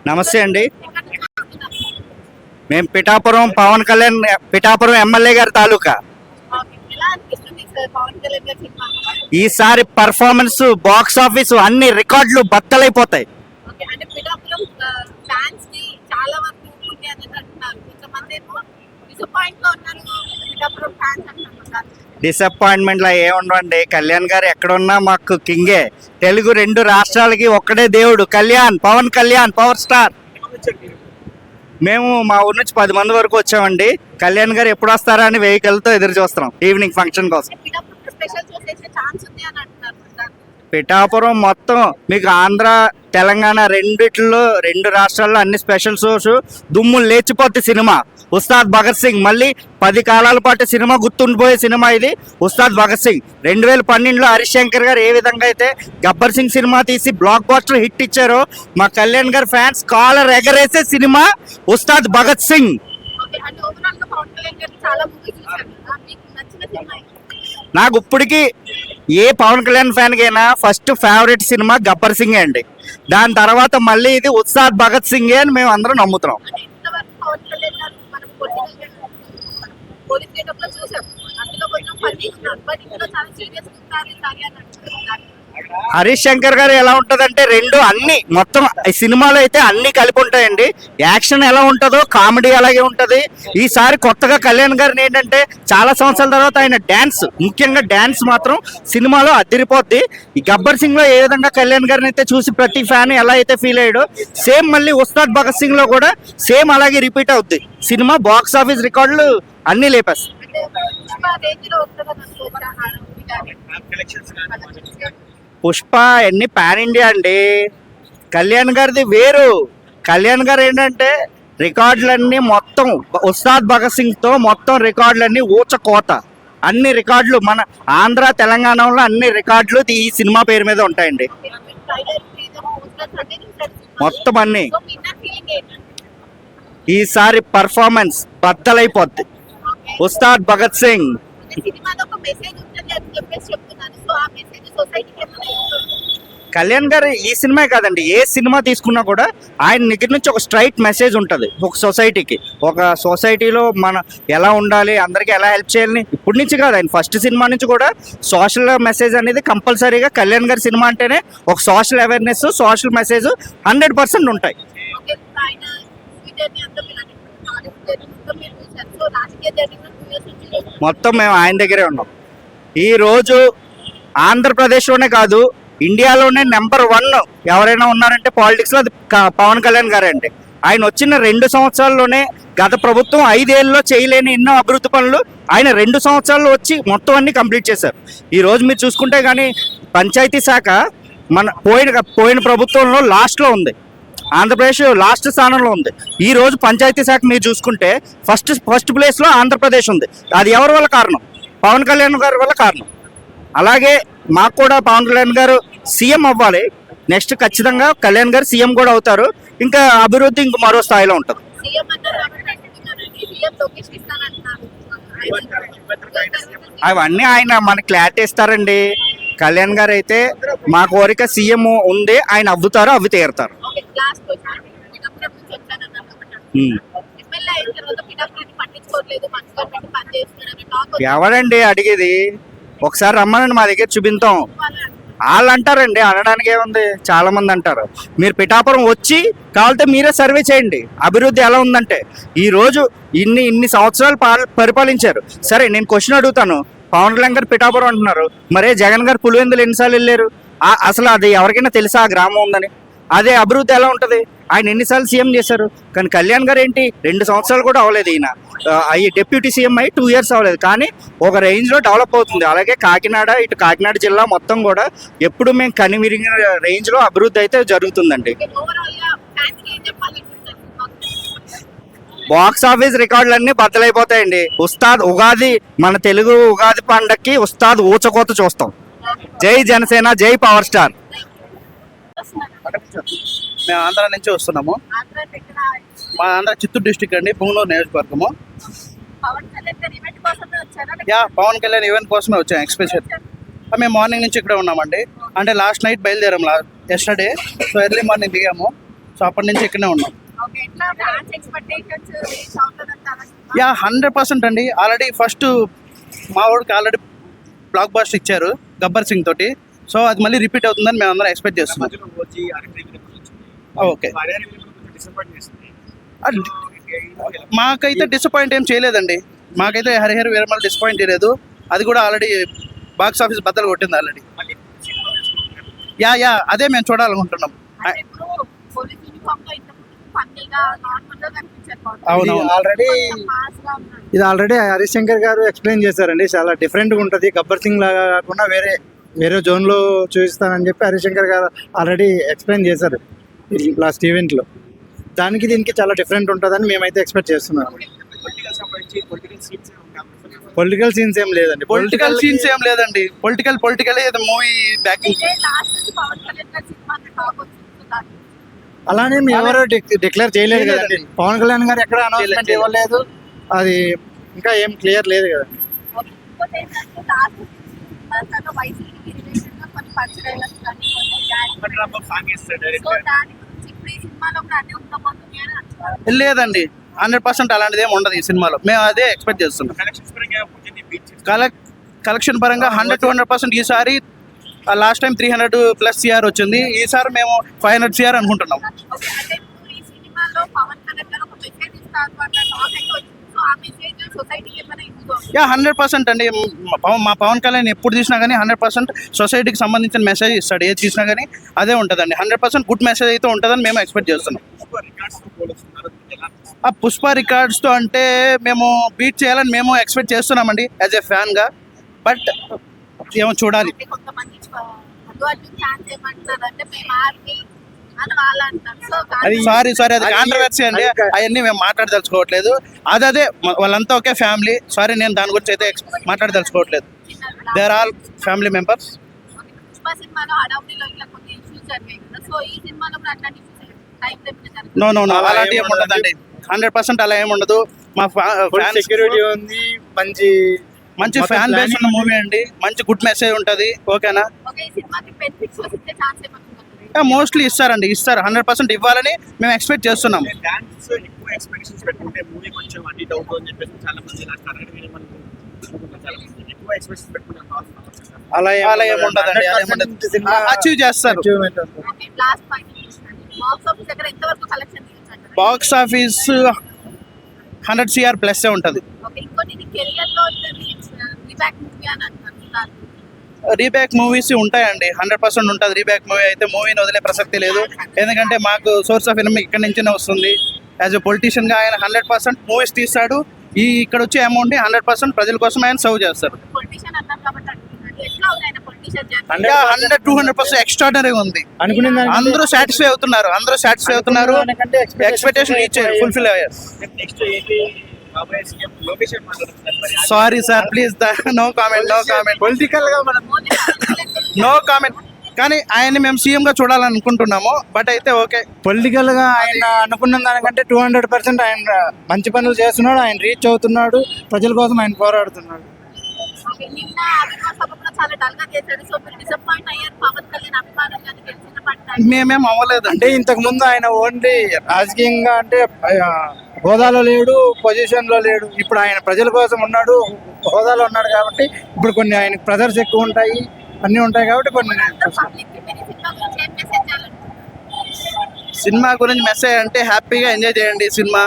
నమస్తే అండి. మేము పిఠాపురం పవన్ కళ్యాణ్ పిఠాపురం ఎమ్మెల్యే గారి తాలూకా. ఈసారి పర్ఫార్మెన్స్ బాక్స్ ఆఫీస్ అన్ని రికార్డులు బద్దలైపోతాయి. డిసప్పాయింట్మెంట్ లా ఏముండండి, కళ్యాణ్ గారు ఎక్కడున్నా మాకు కింగే. తెలుగు 2 రాష్ట్రాలకి ఒక్కడే దేవుడు కళ్యాణ్, పవన్ కళ్యాణ్ పవర్ స్టార్. మేము మా ఊరి నుంచి 10 మంది వరకు వచ్చామండి. కళ్యాణ్ గారు ఎప్పుడు వస్తారా అని వెహికల్తో ఎదురు చూస్తున్నాం ఈవినింగ్ ఫంక్షన్ కోసం. పిఠాపురం మొత్తం మీకు ఆంధ్ర తెలంగాణ రెండిట్లో 2 రాష్ట్రాల్లో అన్ని స్పెషల్ షోస్ దుమ్ము లేచిపోద్ది సినిమా. ఉస్తాద్ భగత్ సింగ్ మళ్ళీ 10 కాలాల పాటు సినిమా గుర్తుండిపోయే సినిమా ఇది. ఉస్తాద్ భగత్ సింగ్ 2012లో హరీష్ శంకర్ గారు ఏ విధంగా అయితే గబ్బర్ సింగ్ సినిమా తీసి బ్లాక్ బాస్టర్ హిట్ ఇచ్చారో, మా కళ్యాణ్ గారు ఫ్యాన్స్ కాలర్ ఎగరేసే సినిమా ఉస్తాద్ భగత్ సింగ్. నాకు ఇప్పటికీ ఏ పవన్ కళ్యాణ్ ఫ్యాన్ కైనా first favourite cinema Gabbar Singh అండి. దాని తర్వాత మళ్ళీ ఇది ఉస్తాద్ భగత్ సింగ్ అని మేము అందరం నమ్ముతున్నాం. హరీష్ శంకర్ గారు ఎలా ఉంటదంటే అన్ని మొత్తం ఈ సినిమాలో అయితే అన్ని కలిపి ఉంటాయండి. యాక్షన్ ఎలా ఉంటుందో కామెడీ అలాగే ఉంటది. ఈసారి కొత్తగా కళ్యాణ్ గారిని ఏంటంటే చాలా సంవత్సరాల తర్వాత ఆయన డాన్స్, ముఖ్యంగా డాన్స్ మాత్రం సినిమాలో అదిరిపోద్ది. ఈ గబ్బర్ సింగ్ లో ఏ విధంగా కళ్యాణ్ గారిని అయితే చూసి ప్రతి ఫ్యాన్ ఎలా అయితే ఫీల్ అయ్యాడో, సేమ్ మళ్ళీ ఉస్తాద్ భగత్ సింగ్ లో కూడా సేమ్ అలాగే రిపీట్ అవుద్ది. సినిమా బాక్స్ ఆఫీస్ రికార్డులు అన్ని లేపేస్తాయి. పుష్ప అన్ని పాన్ ఇండియా అండి. కళ్యాణ్ గారిది వేరు. కళ్యాణ్ గారు ఏంటంటే రికార్డులన్నీ మొత్తం ఉస్తాద్ భగత్ సింగ్ తో మొత్తం రికార్డులన్నీ ఊచకోత. అన్ని రికార్డులు మన ఆంధ్ర తెలంగాణలో అన్ని రికార్డులు ఈ సినిమా పేరు మీద ఉంటాయండి. మొత్తం అన్ని. ఈసారి పర్ఫార్మెన్స్ బద్దలైపోద్ది. ఉస్తాద్ భగత్ సింగ్ కళ్యాణ్ గారు ఈ సినిమా కాదండి, ఏ సినిమా తీసుకున్నా కూడా ఆయన దగ్గర నుంచి ఒక స్ట్రైట్ మెసేజ్ ఉంటుంది ఒక సొసైటీకి. ఒక సొసైటీలో మనం ఎలా ఉండాలి, అందరికీ ఎలా హెల్ప్ చేయాలని ఇప్పటి నుంచి కాదు, ఆయన ఫస్ట్ సినిమా నుంచి కూడా సోషల్ మెసేజ్ అనేది కంపల్సరీగా కళ్యాణ్ గారి సినిమా అంటేనే ఒక సోషల్ అవేర్నెస్, సోషల్ మెసేజ్ 100% ఉంటాయి. మొత్తం మేము ఆయన దగ్గరే ఉన్నాం. ఈ రోజు ఆంధ్రప్రదేశ్లోనే కాదు, ఇండియాలోనే నెంబర్ 1 ఎవరైనా ఉన్నారంటే పాలిటిక్స్లో అది పవన్ కళ్యాణ్ గారే అండి. ఆయన వచ్చిన 2 సంవత్సరాల్లోనే గత ప్రభుత్వం 5 ఏళ్ళలో చేయలేని ఎన్నో అభివృద్ధి పనులు ఆయన 2 సంవత్సరాల్లో వచ్చి మొత్తం అన్ని కంప్లీట్ చేశారు. ఈ రోజు మీరు చూసుకుంటే కానీ పంచాయతీ శాఖ మన పోయిన ప్రభుత్వంలో లాస్ట్లో ఉంది. ఆంధ్రప్రదేశ్ లాస్ట్ స్థానంలో ఉంది. ఈ రోజు పంచాయతీ శాఖ మీరు చూసుకుంటే ఫస్ట్ ప్లేస్లో ఆంధ్రప్రదేశ్ ఉంది. అది ఎవరి వల్ల కారణం? పవన్ కళ్యాణ్ గారి వల్ల కారణం. అలాగే మాకు కూడా పవన్ కళ్యాణ్ గారు సీఎం అవ్వాలి. నెక్స్ట్ ఖచ్చితంగా కళ్యాణ్ గారు సీఎం కూడా అవుతారు. ఇంకా అభివృద్ధి ఇంక మరో స్థాయిలో ఉంటుంది. అవన్నీ ఆయన మనకి క్లారిటీ ఇస్తారండి. కళ్యాణ్ గారు అయితే మా కోరిక సీఎం ఉంది, ఆయన అవ్వుతారు, అవి తీరుతారు. ఎవరండి అడిగేది? ఒకసారి రమ్మనండి, మా దగ్గర చూపిస్తాం. వాళ్ళు అంటారండి, అనడానికి ఏముంది, చాలా మంది అంటారు. మీరు పిఠాపురం వచ్చి కావాలంటే మీరే సర్వే చేయండి అభివృద్ధి ఎలా ఉందంటే. ఈ రోజు ఇన్ని సంవత్సరాలు పరిపాలించారు. సరే, నేను క్వశ్చన్ అడుగుతాను. పవన్ కళ్యాణ్ గారు పిఠాపురం అంటున్నారు, మరే జగన్ గారు పులివెందులు ఎన్నిసార్లు వెళ్ళారు? అసలు అది ఎవరికైనా తెలుసా ఆ గ్రామం ఉందని? అదే అభివృద్ధి ఎలా ఉంటుంది? ఆయన ఎన్నిసార్లు సీఎం చేశారు? కానీ కళ్యాణ్ గారు ఏంటి 2 సంవత్సరాలు కూడా అవ్వలేదు. ఈయన డిప్యూటీ సీఎం అయ్యి 2 ఇయర్స్ అవ్వలేదు, కానీ ఒక రేంజ్లో డెవలప్ అవుతుంది. అలాగే కాకినాడ జిల్లా మొత్తం కూడా ఎప్పుడు మేము కనివిరిగిన రేంజ్లో అభివృద్ధి అయితే జరుగుతుందండి. బాక్స్ ఆఫీస్ రికార్డులన్నీ బద్దలైపోతాయండి. ఉగాది మన తెలుగు ఉగాది పండక్కి ఉస్తాద్ ఊచకోత చూస్తాం. జై జనసేన, జై పవర్ స్టార్. మేము ఆంధ్ర నుంచి వస్తున్నాము. మా ఆంధ్ర చిత్తూరు డిస్ట్రిక్ట్ అండి, పుంగనూరు నియోజకవర్గము. పవన్ కళ్యాణ్ ఈవెంట్ కోసమే వచ్చాం ఎక్స్పెషల్. మేము మార్నింగ్ నుంచి ఇక్కడే ఉన్నామండి. అంటే లాస్ట్ నైట్ బయలుదేరాము, ఎస్టర్డే. సో ఎర్లీ మార్నింగ్ దిగాము. సో అప్పటి నుంచి ఇక్కడనే ఉన్నాం. ఓకే, ఎట్లా ఫ్యాన్స్ ఎక్స్పెక్టేషన్స్ రీచ్ అవుతుందంటారా? యా 100% అండి. ఆల్రెడీ ఫస్ట్ మా వాడికి ఆల్రెడీ బ్లాక్ బాస్టర్ ఇచ్చారు గబ్బర్ సింగ్ తోటి. సో అది మళ్ళీ రిపీట్ అవుతుందని మేము అందరం ఎక్స్పెక్ట్ చేస్తున్నాం. ఓకే, మాకైతే డిసప్పాయింట్ ఏం చేయలేదండి. మాకైతే హరిహర వీరమల్ డిసప్పాయింట్ చేయలేదు. అది కూడా ఆల్రెడీ బాక్స్ ఆఫీస్ బద్దలు కొట్టింది ఆల్రెడీ. యా అదే మేము చూడాలనుకుంటున్నాం. అంటే ఇప్పుడు పోలీస్ యూనిఫామ్ లో ఇంత ఫన్నీగా నార్మల్ గా కనిపించారు బాగుంది. అవునవును. ఆల్రెడీ మాస్ గా ఉన్నారు. ఇది ఆల్రెడీ హరిశంకర్ గారు ఎక్స్ప్లెయిన్ చేశారండి. చాలా డిఫరెంట్గా ఉంటుంది. గబ్బర్ సింగ్ లాగా కాకుండా వేరే జోన్లో చూపిస్తానని చెప్పి హరిశంకర్ గారు ఆల్రెడీ ఎక్స్ప్లెయిన్ చేశారు లాస్ట్ ఈవెంట్లో. దానికి దీనికి చాలా డిఫరెంట్ ఉంటుందని మేమైతే ఎక్స్పెక్ట్ చేస్తున్నాం. పొలిటికల్ సీన్స్ ఏం లేదండి. పొలిటికల్ సీన్స్ ఏం లేదండి. పొలిటికల్ ఏదో మూవీ బ్యాకింగ్. ఇదే లాస్ట్ నుంచి పవన్ కళ్యాణ్ గారి సినిమా టాక్ వచ్చింది. అలానే మేము ఎవరు డిక్లేర్ చేయలేదు కదండి. పవన్ కళ్యాణ్ గారు ఎక్కడ అనౌన్స్మెంట్ ఇవ్వలేదు. అది ఇంకా ఏం క్లియర్ లేదు కదా. ఇంకోటి ఏంటంటే లాస్ట్ తన వైసీపీకి రిలేటెడ్ గా కొన్ని పంచడైలాగ్స్ కానీ సో దాని గురించి ఇప్పుడు ఈ సినిమాలో కూడా అన్నీ ఉండబోతుంది అని అంటున్నారు. లేదండి, 100% అలాంటిది ఏమి ఉండదు ఈ సినిమాలో. మేము అదే ఎక్స్పెక్ట్ చేస్తున్నాం. కలెక్షన్ పరంగా 100-200% ఈసారి. లాస్ట్ టైం 300+ CR వచ్చింది. ఈసారి మేము 500 CR అనుకుంటున్నాం. ఓకే, అంటే ఇప్పుడు ఈ సినిమాలో పవన్ కళ్యాణ్ గారు ఒక మెసేజ్ ఇస్తారు అన్న టాక్ అయితే వచ్చింది. సో ఆ మెసేజ్ సొసైటీకి ఏమైనా యూజ్ అవుతుంది? యా 100% అండి. మా పవన్ కళ్యాణ్ ఎప్పుడు తీసినా కానీ 100% సొసైటీకి సంబంధించిన మెసేజ్ ఇస్తాడు. ఏది తీసినా కానీ అదే ఉంటుందండి. 100% గుడ్ మెసేజ్ అయితే ఉంటుందని మేము ఎక్స్పెక్ట్ చేస్తున్నాం. ఆ పుష్ప రికార్డ్స్తో అంటే మేము బీట్ చేయాలని మేము ఎక్స్పెక్ట్ చేస్తున్నామండి యాజ్ ఏ ఫ్యాన్గా. బట్ ఏమో చూడాలి. అంటే కొంతమంది అల్లు అర్జున్ ఫ్యాన్స్ ఏమంటున్నారంటే మేము ఆర్మీ అని వాళ్ళు అంటారు. సో సారీ అది కాంట్రవర్సీ అండి. అవన్నీ మేము మాట్లాడదలుచుకోవట్లేదు. అదే వాళ్ళంతా ఒకే ఫ్యామిలీ. సారీ, నేను దాని గురించి అయితే మాట్లాడదలుచుకోవట్లేదు. They are all family members. Pushpa సినిమాలో అడవుడిలో ఇట్లా కొన్ని ఇష్యూస్ జరిగాయి కదా. సో ఈ సినిమాలో కూడా అట్లాంటి టైం నో అలాంటి ఏమి ఉండదండి. 100% అలా ఏమి ఉండదు. మా ఫ్యాన్ సెక్యూరిటీ ఉంది. మంచి ఫ్యాన్ బేస్ ఉన్న మూవీ అండి. మంచి గుడ్ మెసేజ్ ఉంటుంది. ఓకేనా? ఓకే, ఈ సినిమాకి బెనిఫిట్స్ వస్తే ఛాన్స్ ఏమవుతుంది? మోస్ట్లీ ఇస్తారు 100% ఇవ్వాలని మేము ఎక్స్పెక్ట్ చేస్తున్నాం. అలా అలా ఏమి ఉండదండి. అచీవ్ చేస్తారు. Okay, last point box office దగ్గర ఎంతవరకు కలెక్షన్ తీయొచ్చు? బాక్స్ ఆఫీస్ 100 CR ప్లస్ ఉంటుంది. ఓకే, ఇంకోటి ఇది కెరియర్ లో రీబ్యాక్ మూవీ అని అంటున్నారు. రీబ్యాక్ మూవీస్ ఉంటాయండి. 100% ఉంటుంది. రీబ్యాక్ మూవీ అయితే మూవీని వదిలే ప్రసక్తి లేదు. ఎందుకంటే మాకు సోర్స్ ఆఫ్ ఇన్కమ్ ఇక్కడి నుంచినే వస్తుంది. యాజ్ ఎ పొలిటీషియన్గా ఆయన 100% మూవీస్ తీస్తాడు. ఇక్కడ వచ్చే అమౌంట్ 100% ప్రజల కోసం ఆయన సర్వ్ చేస్తారు. పొలిటీషియన్ అన్నారు కాబట్టి అంటున్నాడు. ఎట్లా ఉంది ఆయన పొలిటీషియన్ జర్నీ? 100-200% ఎక్స్ట్రాడనరీగా ఉంది. అందరూ సాటిస్ఫై అవుతున్నారు. ఎక్స్పెక్టేషన్ ఫుల్ఫిల్ అయ్యారు. Sorry sir, please no comment. Political గా మనం నో కామెంట్. కానీ ఆయన్ని మేము సీఎం గా చూడాలనుకుంటున్నాము. బట్ అయితే ఓకే, పొలిటికల్ గా ఆయన అనుకున్న దానికంటే 200% ఆయన మంచి పనులు చేస్తున్నాడు. ఆయన రీచ్ అవుతున్నాడు. ప్రజల కోసం ఆయన పోరాడుతున్నాడు. ఓకే, నిన్న అభిమాన సభ కూడా చాలా డల్ గా చేశాడు. సో మీరు డిసప్పాయింట్ అయ్యారు పవన్ కళ్యాణ్ అభిమానులు కానీ గెలిచిన పట్ల? మేమేం అవ్వలేదు. అంటే ఇంతకు ముందు ఆయన ఓన్లీ రాజకీయంగా అంటే హోదాలో లేడు, పొజిషన్ లో లేడు. ఇప్పుడు ఆయన ప్రజల కోసం ఉన్నాడు, హోదాలో ఉన్నాడు. కాబట్టి ఇప్పుడు కొన్ని ఆయన ప్రెజర్స్ ఎక్కువ ఉంటాయి, అన్నీ ఉంటాయి. కాబట్టి కొన్ని పబ్లిక్ కి మీరు సినిమా గురించి ఏం మెసేజ్ చేయాలనుకుంటున్నారు? సినిమా గురించి మెసేజ్ అంటే హ్యాపీగా ఎంజాయ్ చేయండి. సినిమా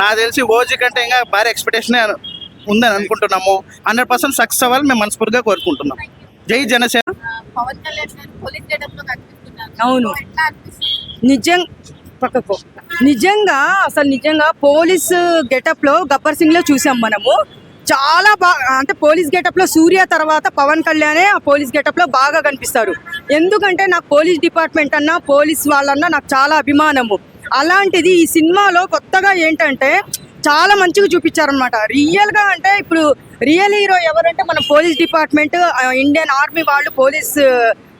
నాకు తెలిసి ఓజీ కంటే ఇంకా భారీ ఎక్స్పెక్టేషన్ ఉందని అనుకుంటున్నాము. 100% సక్సెస్ అవ్వాలి మేము మనస్ఫూర్తిగా కోరుకుంటున్నాం. జై జనసేన. పవన్ కళ్యాణ్ గారు పోలీస్ గెటప్ లో కనిపిస్తున్నారు. అవును. సో ఎట్లా అనిపిస్తుంది? నిజంగా పోలీస్ గెటప్ లో గబ్బర్ సింగ్ లో చూసాం మనము. చాలా బాగా, అంటే పోలీస్ గెటప్ లో సూర్య తర్వాత పవన్ కళ్యాణే ఆ పోలీస్ గెటప్ లో బాగా కనిపిస్తారు. ఎందుకంటే నాకు పోలీస్ డిపార్ట్మెంట్ అన్నా పోలీస్ వాళ్ళన్నా నాకు చాలా అభిమానము. అలాంటిది ఈ సినిమాలో కొత్తగా ఏంటంటే చాలా మంచిగా చూపించారనమాట. రియల్గా అంటే ఇప్పుడు రియల్ హీరో ఎవరంటే మన పోలీస్ డిపార్ట్మెంట్, ఇండియన్ ఆర్మీ వాళ్ళు పోలీస్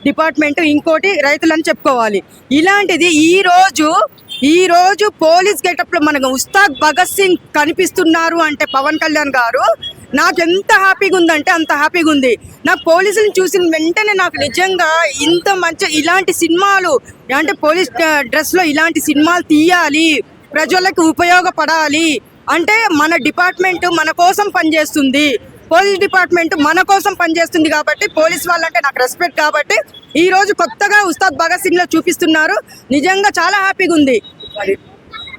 డిపార్ట్మెంట్, ఇంకోటి రైతులని చెప్పుకోవాలి. ఇలాంటిది ఈ రోజు పోలీస్ గెటప్ లో మనకు ఉస్తాద్ భగత్ సింగ్ కనిపిస్తున్నారు అంటే పవన్ కళ్యాణ్ గారు నాకు ఎంత హ్యాపీగా ఉందంటే అంత హ్యాపీగా ఉంది. నాకు పోలీసులను చూసిన వెంటనే నాకు నిజంగా ఇంత మంచి ఇలాంటి సినిమాలు అంటే పోలీస్ డ్రెస్లో ఇలాంటి సినిమాలు తీయాలి, ప్రజలకు ఉపయోగపడాలి. అంటే మన డిపార్ట్మెంట్ మన కోసం పనిచేస్తుంది, పోలీస్ డిపార్ట్మెంట్ మన కోసం పనిచేస్తుంది కాబట్టి పోలీస్ వాళ్ళంటే నాకు రెస్పెక్ట్. కాబట్టి ఈ రోజు కొత్తగా ఉస్తాద్ భగత్ సింగ్ లో చూపిస్తున్నారు, నిజంగా చాలా హ్యాపీగా ఉంది.